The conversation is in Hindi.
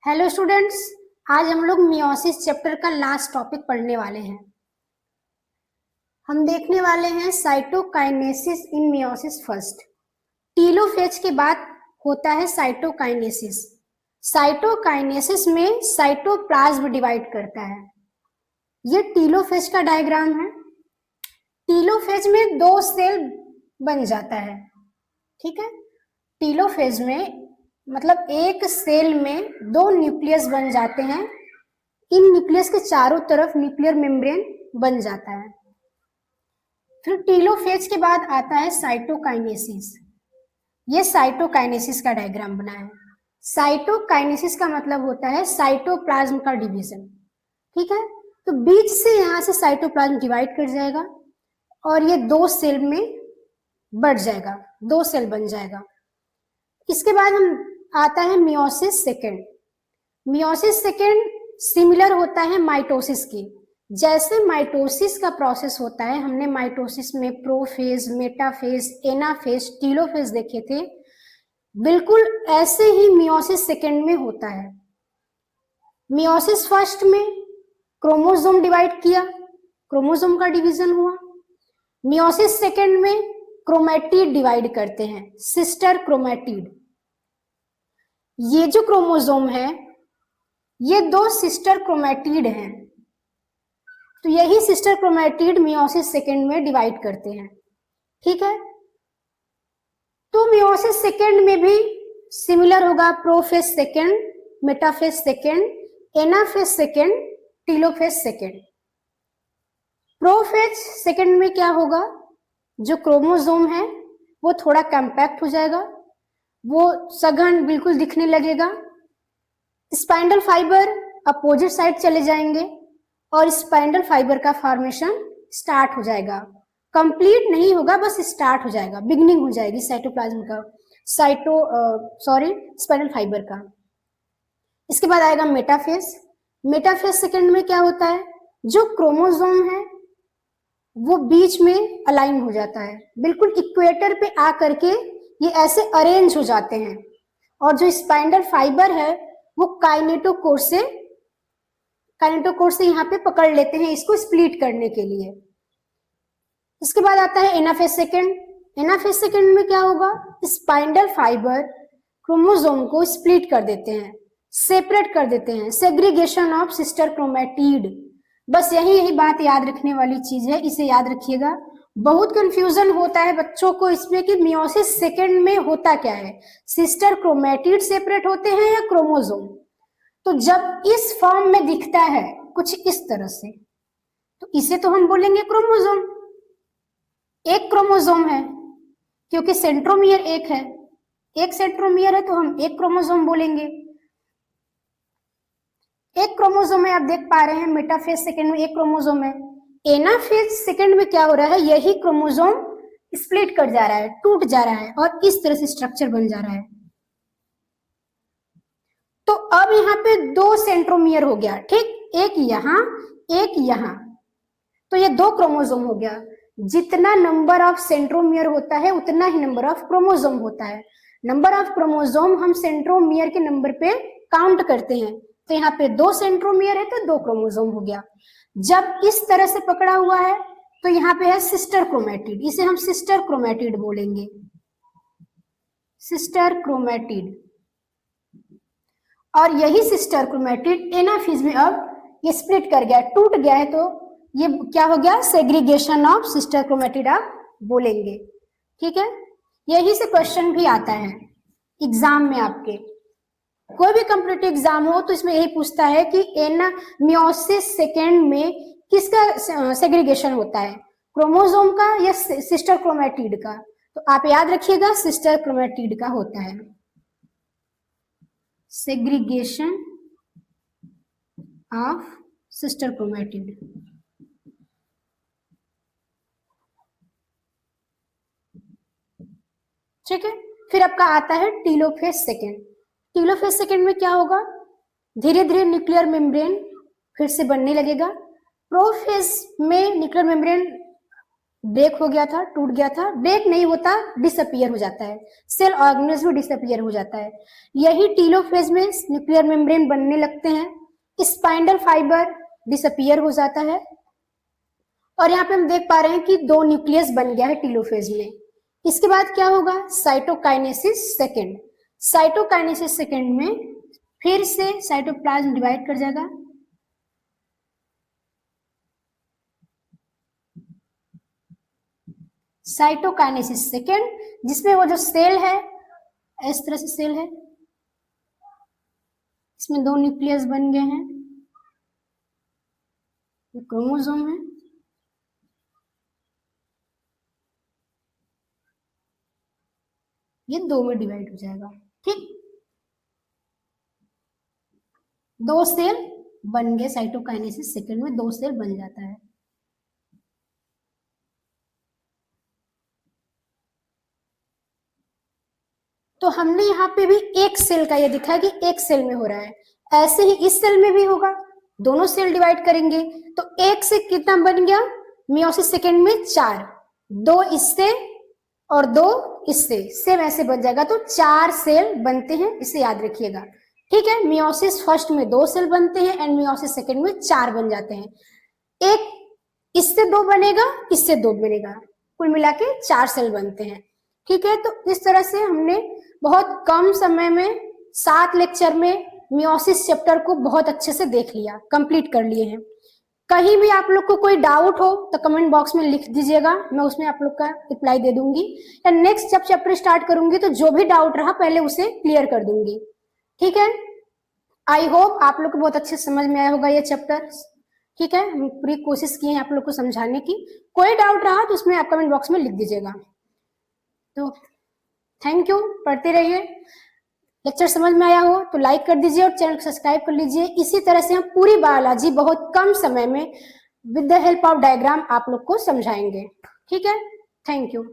हेलो स्टूडेंट्स, आज हम लोग मियोसिस चैप्टर का लास्ट टॉपिक पढ़ने वाले हैं। हम देखने वाले हैं साइटोकाइनेसिस इन मियोसिस फर्स्ट। टीलोफेज के बाद होता है साइटोकाइनेसिस। साइटोकाइनेसिस में साइटोप्लाज्म डिवाइड करता है। ये टीलोफेज का डायग्राम है। टीलोफेज में दो सेल बन जाता है, ठीक है। टीलोफेज में मतलब एक सेल में दो न्यूक्लियस बन जाते हैं। इन न्यूक्लियस के चारों तरफ न्यूक्लियर मेम्ब्रेन बन जाता है। फिर टीलोफेज के बाद आता है साइटोकाइनेसिस। ये साइटोकाइनेसिस का डायग्राम बना है। साइटोकाइनेसिस का मतलब होता है साइटोप्लाज्म का डिवीजन, ठीक है। तो बीच से यहां से साइटोप्लाज्म डिवाइड कर जाएगा और ये दो सेल में बढ़ जाएगा, दो सेल बन जाएगा। इसके बाद हम आता है meiosis second. Meiosis second similar होता है माइटोसिस की। जैसे माइटोसिस का प्रोसेस होता है, हमने माइटोसिस में प्रोफेज, मेटाफेज, एनाफेज, टीलोफेज देखे थे, बिल्कुल ऐसे ही मियोसिस सेकेंड में होता है। मियोसिस फर्स्ट में क्रोमोसोम डिवाइड किया, क्रोमोसोम का डिवीजन हुआ। मियोसिस सेकेंड में क्रोमैटिड डिवाइड करते हैं, सिस्टर क्रोमैटिड। ये जो क्रोमोसोम है, ये दो सिस्टर क्रोमैटिड हैं, तो यही सिस्टर क्रोमैटिड मियोसिस सेकेंड में डिवाइड करते हैं, ठीक है। तो मियोसिस सेकेंड में भी सिमिलर होगा prophase second, metaphase second, anaphase second, telophase second. Prophase second में क्या होगा, जो क्रोमोसोम है वो थोड़ा कॉम्पैक्ट हो जाएगा, वो सघन बिल्कुल दिखने लगेगा। स्पाइंडल फाइबर अपोजिट साइड चले जाएंगे और स्पाइंडल फाइबर का फॉर्मेशन स्टार्ट हो जाएगा। कंप्लीट नहीं होगा, बस स्टार्ट हो जाएगा, बिगनिंग हो जाएगी साइटोप्लाज्म का, स्पाइंडल फाइबर का। इसके बाद आएगा मेटाफेज। मेटाफेज सेकेंड में क्या होता है, जो क्रोमोसोम है वो बीच में अलाइन हो जाता है, बिल्कुल इक्वेटर पे आ करके ये ऐसे अरेंज हो जाते हैं, और जो स्पाइंडल फाइबर है वो काइनेटोकोर से यहाँ पे पकड़ लेते हैं इसको स्प्लिट करने के लिए। इसके बाद आता है एनाफेज सेकेंड। एनाफेज सेकेंड में क्या होगा, स्पाइंडल फाइबर क्रोमोसोम को स्प्लिट कर देते हैं, सेपरेट कर देते हैं, सेग्रीगेशन ऑफ सिस्टर क्रोमैटिड। बस यही बात याद रखने वाली चीज है, इसे याद रखिएगा। बहुत कंफ्यूजन होता है बच्चों को इसमें कि मियोसिस सेकेंड में होता क्या है, सिस्टर क्रोमैटिड सेपरेट होते हैं या क्रोमोसोम। तो जब इस फॉर्म में दिखता है कुछ इस तरह से, तो इसे तो हम बोलेंगे क्रोमोसोम। एक क्रोमोसोम है क्योंकि सेंट्रोमियर एक है, एक सेंट्रोमियर है तो हम एक क्रोमोसोम बोलेंगे। एक क्रोमोसोम है, आप देख पा रहे हैं मेटाफेज सेकेंड में एक क्रोमोसोम है। एनाफेज सेकेंड में क्या हो रहा है, यही क्रोमोसोम स्प्लिट कर जा रहा है, टूट जा रहा है और इस तरह से स्ट्रक्चर बन जा रहा है। तो अब यहाँ पे दो सेंट्रोमियर हो गया, ठीक, एक यहाँ एक यहाँ, तो ये दो क्रोमोसोम हो गया। जितना नंबर ऑफ सेंट्रोमियर होता है उतना ही नंबर ऑफ क्रोमोसोम होता है। नंबर ऑफ क्रोमोसोम हम सेंट्रोमियर के नंबर पे काउंट करते हैं, तो यहाँ पे दो सेंट्रोमियर है तो दो क्रोमोसोम हो गया। जब इस तरह से पकड़ा हुआ है तो यहाँ पे है सिस्टर क्रोमैटिड, इसे हम सिस्टर क्रोमैटिड बोलेंगे, सिस्टर क्रोमैटिड। और यही सिस्टर क्रोमैटिड एनाफेज में अब ये स्प्लिट कर गया, टूट गया है, तो ये क्या हो गया, सेग्रीगेशन ऑफ सिस्टर क्रोमैटिड आप बोलेंगे, ठीक है। यही से क्वेश्चन भी आता है एग्जाम में आपके, कोई भी कॉम्पिटिटिव एग्जाम हो तो इसमें यही पूछता है कि मियोसिस सेकेंड में किसका सेग्रीगेशन होता है, क्रोमोसोम का या सिस्टर क्रोमैटिड का। तो आप याद रखिएगा सिस्टर क्रोमैटिड का होता है सेग्रीगेशन ऑफ सिस्टर क्रोमैटिड। ठीक है। फिर आपका आता है टीलोफेज सेकेंड। टीलोफेज सेकेंड में क्या होगा, धीरे धीरे न्यूक्लियर मेम्ब्रेन फिर से बनने लगेगा। प्रोफेज में न्यूक्लियर मेम्ब्रेन ब्रेक हो गया था, टूट गया था, ब्रेक नहीं होता, डिसअपियर हो जाता है, सेल ऑर्गेनेल्स भी डिसअपियर हो जाता है। यही टीलोफेज में न्यूक्लियर मेम्ब्रेन बनने लगते हैं, स्पाइंडल फाइबर डिसअपियर हो जाता है, और यहाँ पे हम देख पा रहे हैं कि 2 न्यूक्लियस बन गया है टीलोफेज में। इसके बाद क्या होगा, साइटोकाइनेसिस सेकेंड। साइटोकाइनेसिस सेकेंड में फिर से साइटोप्लाज्म डिवाइड कर जाएगा, साइटोकाइनेसिस सेकेंड, जिसमें वो जो सेल है इस तरह से सेल है, इसमें 2 न्यूक्लियस बन गए हैं, ये क्रोमोसोम है, ये 2 में डिवाइड हो जाएगा। ठीक, 2 सेल बन गए, साइटोकाइनेसिस सेकेंड में 2 सेल बन जाता है। तो हमने यहाँ पे भी एक सेल का ये दिखा है कि एक सेल में हो रहा है, ऐसे ही इस सेल में भी होगा, दोनों सेल डिवाइड करेंगे तो एक से कितना बन गया, मियोसिस सेकेंड में 4, 2 इससे और 2 इससे, सेम ऐसे बन जाएगा, तो 4 सेल बनते हैं, इसे याद रखिएगा। ठीक है, मियोसिस फर्स्ट में 2 सेल बनते हैं एंड मियोसिस सेकेंड में 4 बन जाते हैं, एक इससे 2 बनेगा, इससे 2 बनेगा, कुल मिला के 4 सेल बनते हैं। ठीक है, तो इस तरह से हमने बहुत कम समय में 7 लेक्चर में मियोसिस चैप्टर को बहुत अच्छे से देख लिया, कंप्लीट कर लिए हैं। कहीं भी आप लोग को कोई डाउट हो तो कमेंट बॉक्स में लिख दीजिएगा, मैं उसमें आप लोग का रिप्लाई दे दूंगी, या नेक्स्ट जब चैप्टर स्टार्ट करूंगी तो जो भी डाउट रहा पहले उसे क्लियर कर दूंगी। ठीक है, आई होप आप लोग को बहुत अच्छे समझ में आया होगा ये चैप्टर। ठीक है, हम पूरी कोशिश की है आप लोग को समझाने की, कोई डाउट रहा तो उसमें आप कमेंट बॉक्स में लिख दीजिएगा। तो थैंक यू, पढ़ते रहिए, लेक्चर समझ में आया हो तो लाइक कर दीजिए और चैनल को सब्सक्राइब कर लीजिए। इसी तरह से हम पूरी बायोलॉजी बहुत कम समय में with the help of diagram आप लोग को समझाएंगे। ठीक है, थैंक यू।